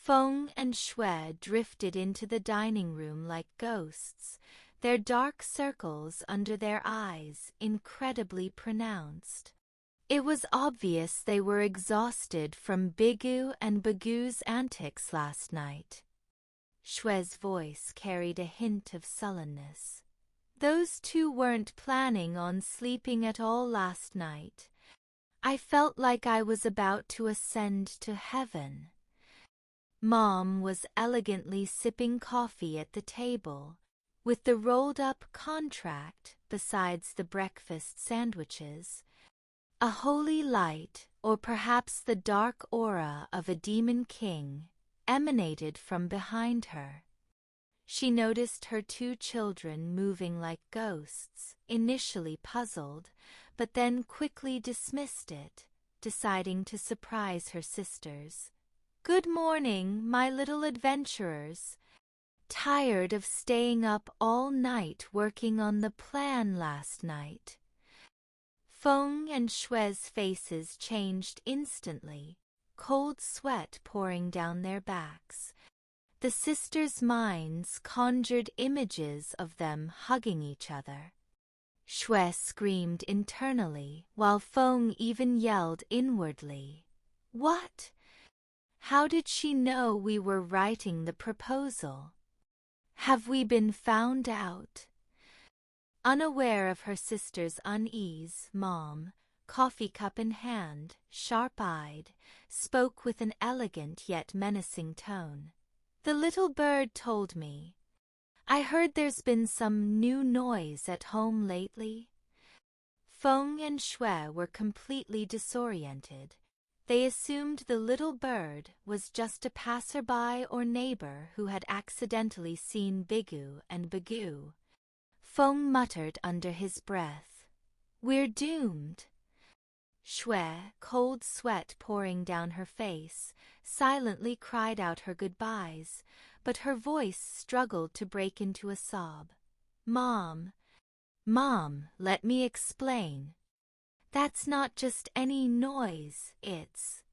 Feng and Shui drifted into the dining room like ghosts, their dark circles under their eyes incredibly pronounced. It was obvious they were exhausted from Bigu and Bagu's antics last night. Shui's voice carried a hint of sullenness. Those two weren't planning on sleeping at all last night. I felt like I was about to ascend to heaven. Mom was elegantly sipping coffee at the table, with the rolled-up contract besides the breakfast sandwiches. A holy light, or perhaps the dark aura of a demon king, emanated from behind her. She noticed her two children moving like ghosts, initially puzzled, but then quickly dismissed it, deciding to surprise her sisters. "Good morning, my little adventurers. Tired of staying up all night working on the plan last night?" Feng and Shui's faces changed instantly, cold sweat pouring down their backs. The sisters' minds conjured images of them hugging each other. Shui screamed internally, while Feng even yelled inwardly. "What? How did she know we were writing the proposal? Have we been found out?" Unaware of her sister's unease, Mom, coffee cup in hand, sharp-eyed, spoke with an elegant yet menacing tone. "The little bird told me. I heard there's been some new noise at home lately." Feng and Shui were completely disoriented. They assumed the little bird was just a passerby or neighbor who had accidentally seen Bigu and Bagu. Feng muttered under his breath, "We're doomed." Shui, cold sweat pouring down her face, silently cried out her goodbyes, but her voice struggled to break into a sob. Mom, let me explain. That's not just any noise, it's..."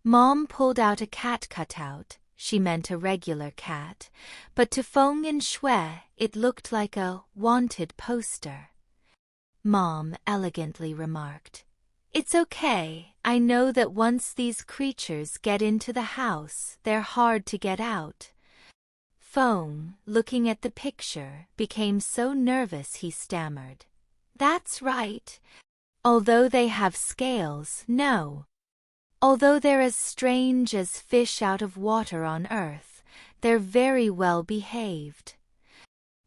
Mom pulled out a cat cutout. She meant a regular cat, but to Feng and Shui it looked like a wanted poster. Mom elegantly remarked, "It's okay. I know that once these creatures get into the house, they're hard to get out." Feng, looking at the picture, became so nervous he stammered, "That's right. Although they have scales, no. Although they're as strange as fish out of water on Earth, they're very well behaved."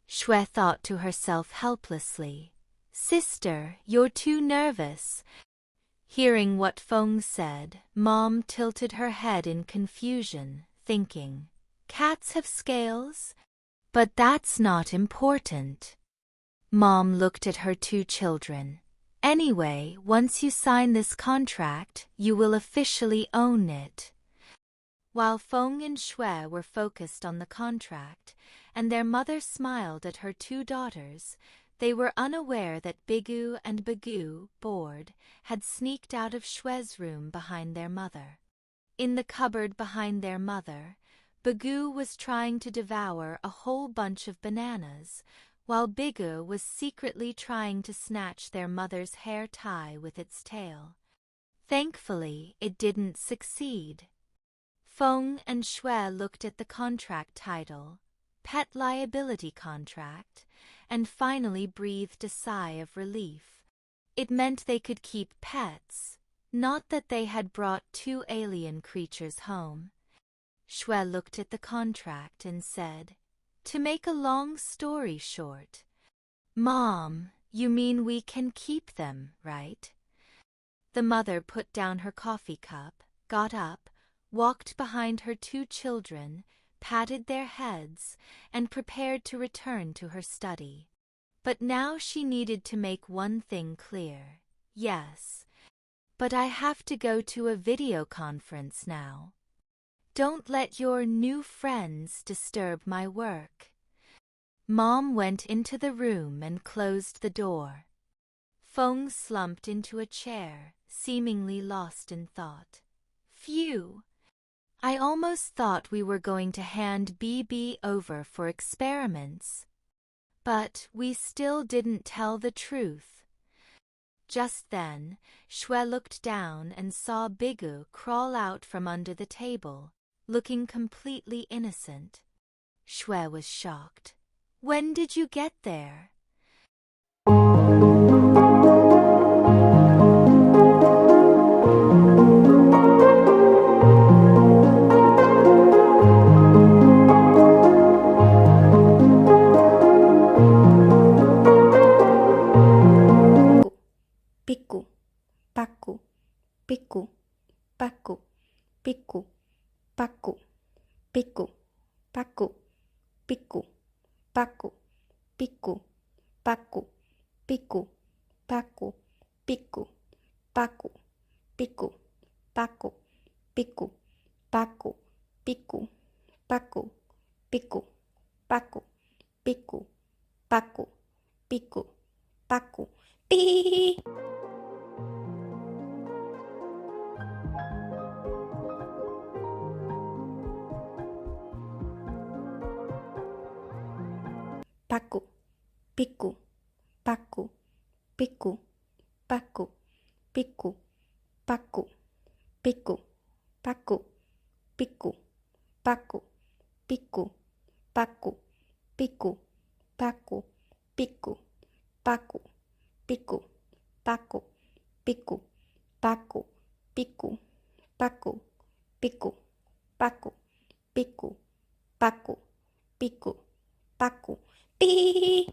Shui thought to herself helplessly, "Sister, you're too nervous." Hearing what Feng said, Mom tilted her head in confusion, thinking, "Cats have scales? But that's not important." Mom looked at her two children. "Anyway, once you sign this contract, you will officially own it." While Feng and Shui were focused on the contract, and their mother smiled at her two daughters, they were unaware that Bigu and Bagu, bored, had sneaked out of Shui's room behind their mother. In the cupboard behind their mother, Bagu was trying to devour a whole bunch of bananas, while Bigu was secretly trying to snatch their mother's hair tie with its tail. Thankfully, it didn't succeed. Feng and Shui looked at the contract title, Pet Liability Contract, and finally breathed a sigh of relief. It meant they could keep pets, not that they had brought two alien creatures home. Shui looked at the contract and said, "To make a long story short, Mom, you mean we can keep them, right?" The mother put down her coffee cup, got up, walked behind her two children, patted their heads, and prepared to return to her study. But now she needed to make one thing clear. "Yes, but I have to go to a video conference now. Don't let your new friends disturb my work." Mom went into the room and closed the door. Feng slumped into a chair, seemingly lost in thought. "Phew! I almost thought we were going to hand BB over for experiments. But we still didn't tell the truth. Just then, Shui looked down and saw Bigu crawl out from under the table, looking completely innocent. Shui was shocked. When did you get there? Bigu, Bagu, Bigu, Bagu, Bigu, Bagu, Bigu, Bagu, Bigu, Bagu, Bigu, Bagu, Bigu, Bagu, Bigu, Bagu, Bigu, Bagu, Bigu, Bagu, Bigu, Bagu, Bigu, Bagu, Bigu, Bagu, Bigu, Bagu, Bi. Bagu, Bigu, Bagu, Bigu, Bagu, Bigu, Bagu, Bigu, Bagu, Bigu, Bagu, Bigu, Bagu, Bigu, Bagu, Bigu, Bagu, Bigu, Bagu, Bigu, Bagu, Bigu, Bagu, Bigu, Bagu, Bigu, Bagu, Bigu, Bagu, Bi.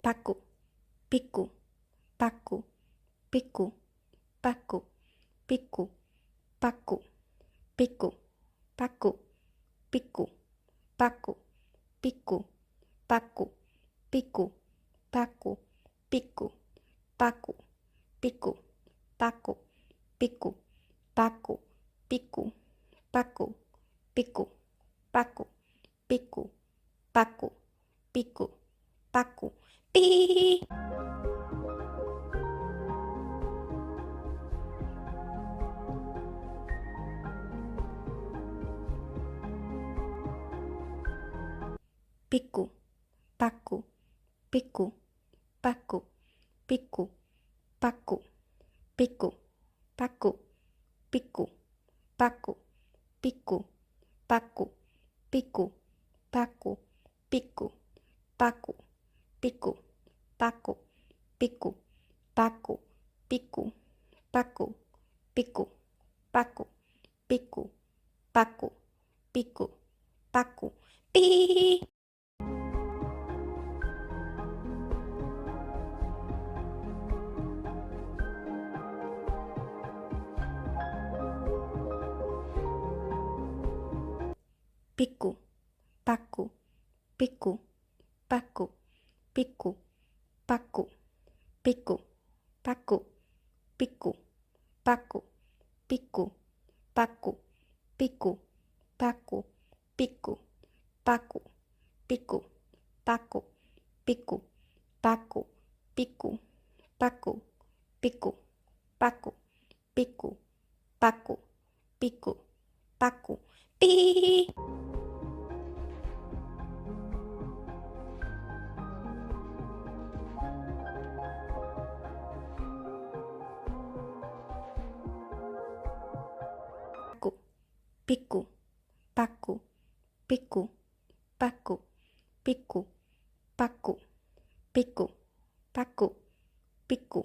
Bagu, Bigu, Bagu, Bigu, Bagu, Bigu, Bagu, Bigu, Bagu, Bigu, Bagu, Bigu, Bagu, Bigu, Bagu, Bigu, Bagu, Bigu, Bagu, Bigu, Bagu, Bigu, Bagu, Bigu, Bagu, Bigu, Bagu, Bigu, Bagu, Bi. Bigu, Bagu, Bigu, Bagu, Bigu, Bagu, Bigu, Bagu, Bigu, Bagu, Bigu, Bagu, Bigu, Bagu, Bigu, Bagu, Bigu, Bagu, Bigu, Bagu, Bigu, Bagu, Bigu, Bagu, Bigu, Bagu, Bigu, Bagu, Bi. Bigu, Bagu, Bigu, Bagu, Bigu, Bagu, Bigu, Bagu, Bigu, Bagu, Bigu, Bagu, Bigu, Bagu, Bigu, Bagu, Bigu, Bagu, Bigu, Bagu, Bigu, Bagu, Bigu, Bagu, Bigu, Bagu, Bigu, Bagu, Bi. Bigu, Bagu, Bigu, Bagu, Bigu, Bagu, Bigu, Bagu, Bigu,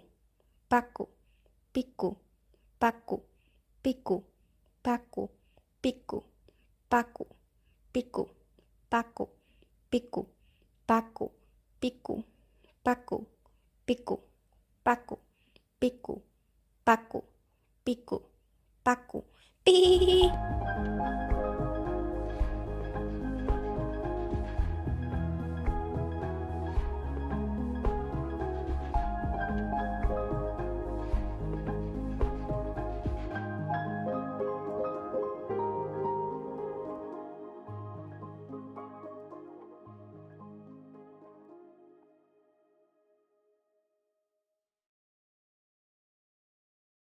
Bagu, Bigu, Bagu, Bigu, Bagu, Bigu, Bagu, Bigu, Bagu, Bigu, Bagu, Bigu, Bagu, Bigu, Bagu, Bigu, Bagu, Bigu, Bagu, Bi.